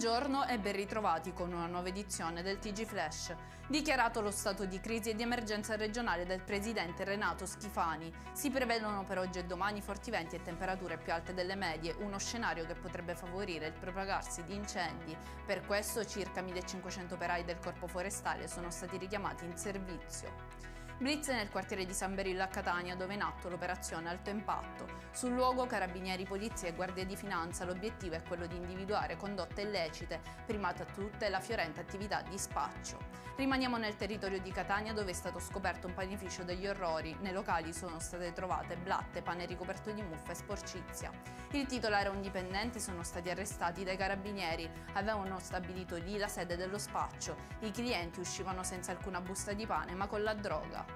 Buongiorno e ben ritrovati con una nuova edizione del TG Flash. Dichiarato lo stato di crisi e di emergenza regionale dal presidente Renato Schifani. Si prevedono per oggi e domani forti venti e temperature più alte delle medie, uno scenario che potrebbe favorire il propagarsi di incendi. Per questo circa 1500 operai del Corpo Forestale sono stati richiamati in servizio. Blitz nel quartiere di San Berillo a Catania, dove è in atto l'operazione Alto Impatto. Sul luogo carabinieri, polizia e guardia di finanza. L'obiettivo è quello di individuare condotte illecite, prima tra tutte la fiorente attività di spaccio. Rimaniamo nel territorio di Catania, dove è stato scoperto un panificio degli orrori. Nei locali sono state trovate blatte, pane ricoperto di muffa e sporcizia. Il titolare e un dipendente sono stati arrestati dai carabinieri. Avevano stabilito lì la sede dello spaccio. I clienti uscivano senza alcuna busta di pane, ma con la droga.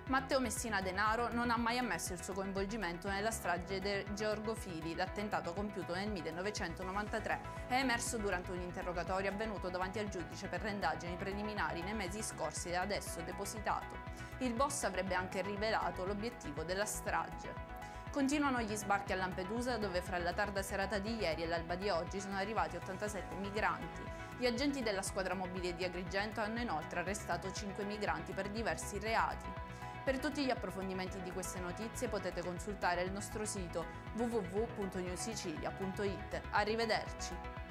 Matteo Messina Denaro non ha mai ammesso il suo coinvolgimento nella strage di Giorgio Fili, l'attentato compiuto nel 1993. È emerso durante un interrogatorio avvenuto davanti al giudice per le indagini preliminari nei mesi scorsi e adesso depositato. Il boss avrebbe anche rivelato l'obiettivo della strage. Continuano gli sbarchi a Lampedusa, dove fra la tarda serata di ieri e l'alba di oggi sono arrivati 87 migranti. Gli agenti della squadra mobile di Agrigento hanno inoltre arrestato 5 migranti per diversi reati. Per tutti gli approfondimenti di queste notizie potete consultare il nostro sito www.newsicilia.it. Arrivederci!